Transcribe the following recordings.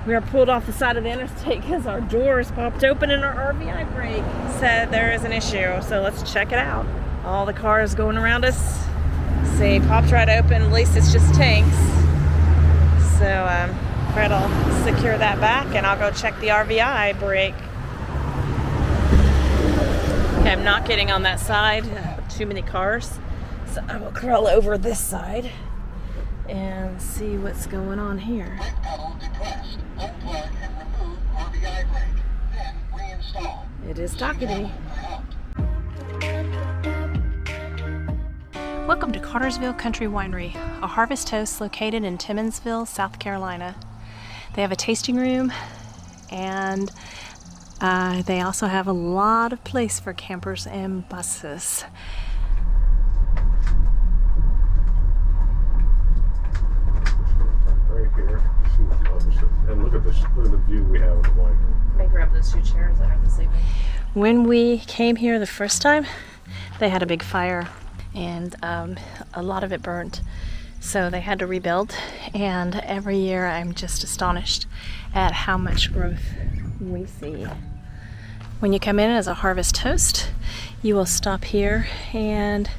We are pulled off the side of the interstate because our doors popped open and our RVI brake said there is an issue. So let's check it out. All the cars going around us. See, popped right open. At least it's just tanks. So Fred will secure that back and I'll go check the RVI brake. Okay, I'm not getting on that side. Too many cars. So I will crawl over this side and see what's going on here. It is talkative. Welcome to Cartersville Country Winery, a harvest host located in Timminsville, South Carolina. They have a tasting room and they also have a lot of place for campers and buses. Right here, and look at this, look at the view we have of the winery. May grab those 2 chairs that are this evening. When we came here the first time, they had a big fire and a lot of it burned. So they had to rebuild, and every year I'm just astonished at how much growth we see. When you come in as a harvest host, you will stop here and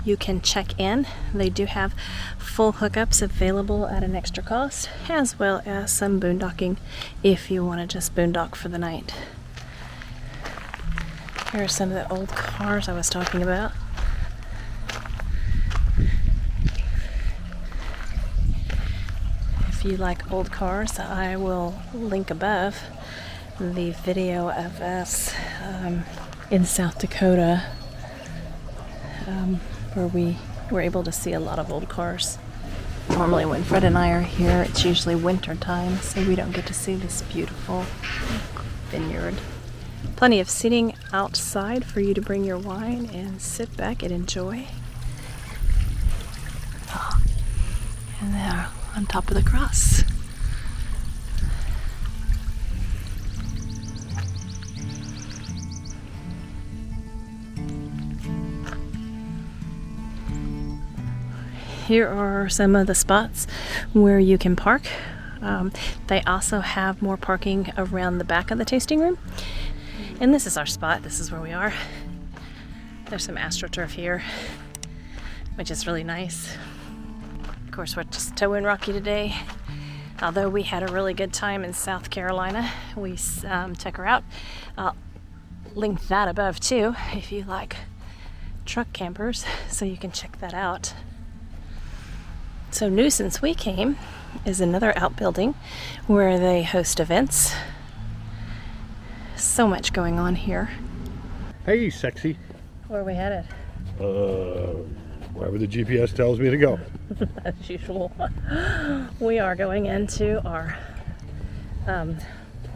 you can check in. They do have full hookups available at an extra cost, as well as some boondocking if you want to just boondock for the night. Here are some of the old cars I was talking about. If you like old cars, I will link above the video of us in South Dakota where we were able to see a lot of old cars. Normally when Fred and I are here, it's usually winter time, so we don't get to see this beautiful vineyard. Plenty of seating outside for you to bring your wine and sit back and enjoy. Oh, and there on top of the cross. Here are some of the spots where you can park. They also have more parking around the back of the tasting room. And this is our spot. This is where we are. There's some AstroTurf here, which is really nice. Of course, we're just towing Rocky today. Although we had a really good time in South Carolina, we took her out. I'll link that above too if you like truck campers, so you can check that out. So new since we came is another outbuilding where they host events. So much going on here. Hey, sexy. Where are we headed? Wherever the GPS tells me to go. As usual. We are going into our, I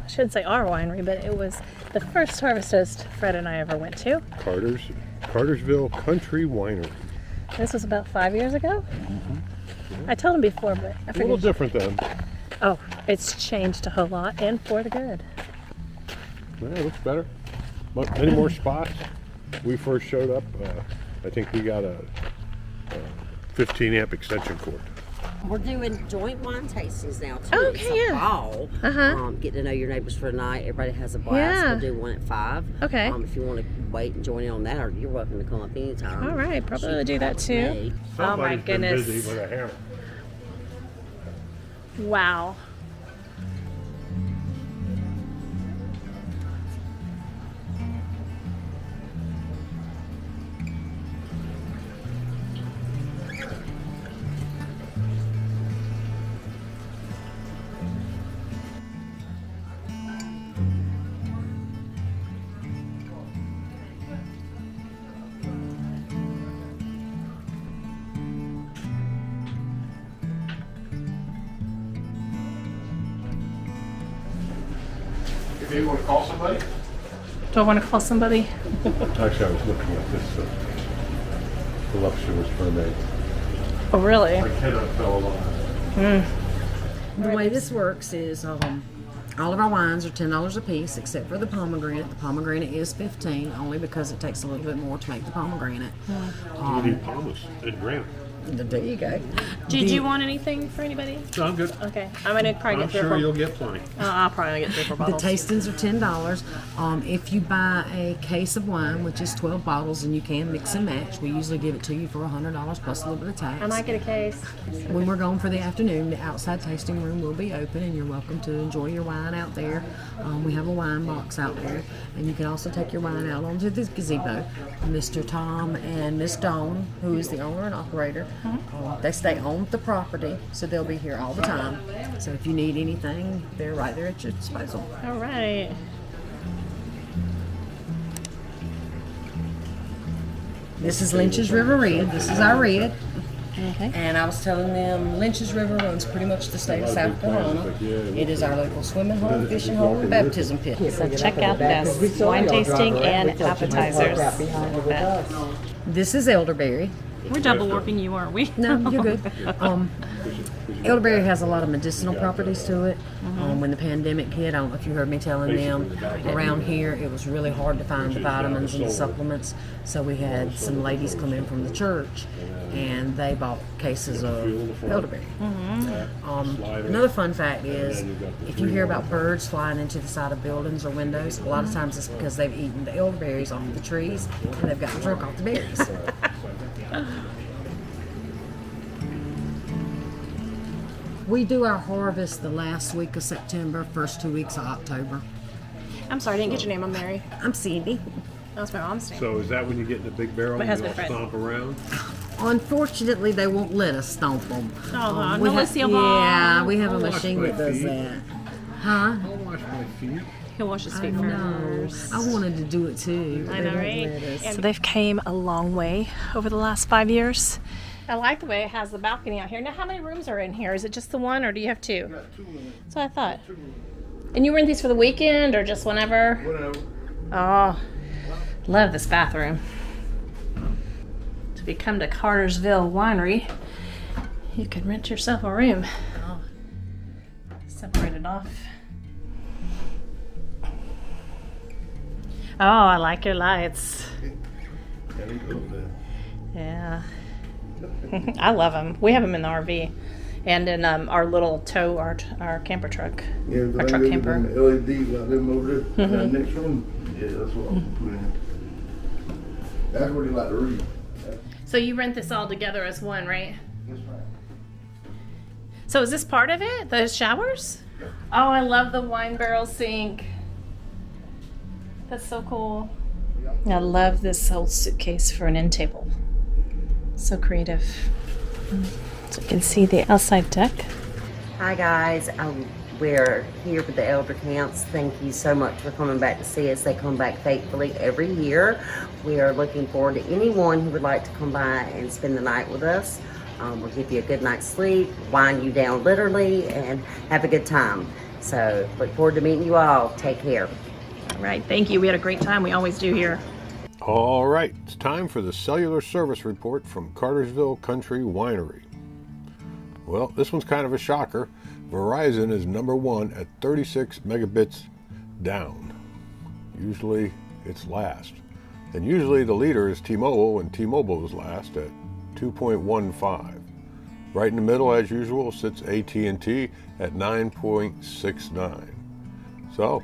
shouldn't say our winery, but it was the first harvest host Fred and I ever went to. Cartersville Country Winery. This was about 5 years ago? Mm-hmm. I told him before, but I forget. A little different then. Oh, it's changed a whole lot, and for the good. Yeah, it looks better. Many more spots. We first showed up, I think we got a 15 amp extension cord. We're doing joint wine tastings now too. Okay, it's a yeah. ball. Get to know your neighbors for the night. Everybody has a blast. Yeah. We'll do one at 5. Okay. If you want to wait and join in on that, or you're welcome to come up anytime. All right, probably Shoot will do that with too. me. Oh my Somebody's been goodness. busy with a hammer. Wow. Do you want to call somebody? Do I want to call somebody? Actually, I was looking at this voluptuous mermaid. Oh, really? I cannot tell a lie. The way this works is all of our wines are $10 a piece, except for the pomegranate. The pomegranate is $15, only because it takes a little bit more to make the pomegranate. You need pomace and granite. There you go. Did you want anything for anybody? No, I'm good. Okay, I'm gonna probably I'm get 3 or sure 4. you'll get plenty. I'll probably get 3 or 4 The bottles. tastings are $10. If you buy a case of wine, which is 12 bottles, and you can mix and match, we usually give it to you for $100 plus a little bit of tax. I might get a case. When we're gone for the afternoon, the outside tasting room will be open, and you're welcome to enjoy your wine out there. We have a wine box out there, and you can also take your wine out onto the gazebo. Mr. Tom and Miss Dawn, who is the owner and operator, they stay on the property, so they'll be here all the time. So if you need anything, they're right there at your disposal. All right. This is Lynch's River Red. This is our red. Okay. And I was telling them Lynch's River runs pretty much the state of South Carolina. It is our local swimming hole, fishing hole, and baptism pit. So check out this wine tasting and appetizers. This is elderberry. We're double working you, aren't we? No, you're good. Elderberry has a lot of medicinal properties to it. When the pandemic hit, I don't know if you heard me telling them, around here it was really hard to find the vitamins and the supplements. So we had some ladies come in from the church, and they bought cases of elderberry. Another fun fact is, if you hear about birds flying into the side of buildings or windows, a lot of times it's because they've eaten the elderberries off the trees, and they've gotten drunk off the berries. We do our harvest the last week of September, first 2 weeks of October. I'm sorry, I didn't get your name. I'm Mary. I'm Cindy. That's my mom's name. So is that when you get in the big barrel My and you husband, all Fred. stomp around? Unfortunately, they won't let us stomp them. Oh, we no, ha- Lucille yeah, we have a I'll wash machine my that does feet. that. Huh? I'll wash my feet. He'll wash his feet No, first. I wanted to do it too. I They know, don't right? let us. So they've came a long way over the last 5 years. I like the way it has the balcony out here. Now, how many rooms are in here? Is it just the one, or do you have 2? Got 2 minutes. That's what I thought. And you rent these for the weekend, or just whenever? Whatever. Oh, love this bathroom. If you come to Cartersville Winery, you can rent yourself a room. Oh, separate it off. Oh, I like your lights. Yeah. I love them. We have them in the RV and in our little tow, our camper truck. Yeah, Our truck camper. LED like them over there. That next one. Yeah, that's what I'm putting in. That's what he like to read. So you rent this all together as one, right? That's right. So is this part of it? The showers? Oh, I love the wine barrel sink. That's so cool. I love this whole suitcase for an end table. So creative. So you can see the outside deck. Hi guys, we're here with the Elder Camps. Thank you so much for coming back to see us. They come back faithfully every year. We are looking forward to anyone who would like to come by and spend the night with us. We'll give you a good night's sleep, wind you down literally, and have a good time. So look forward to meeting you all. Take care. All right, thank you. We had a great time. We always do here. All right, it's time for the cellular service report from Cartersville Country Winery. Well, this one's kind of a shocker. Verizon is number 1 at 36 megabits down. Usually it's last. And usually the leader is T-Mobile, and T-Mobile is last at 2.15. Right in the middle, as usual, sits AT&T at 9.69. So,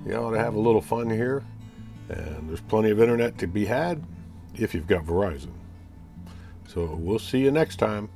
you ought to have a little fun here. And there's plenty of internet to be had if you've got Verizon. So we'll see you next time.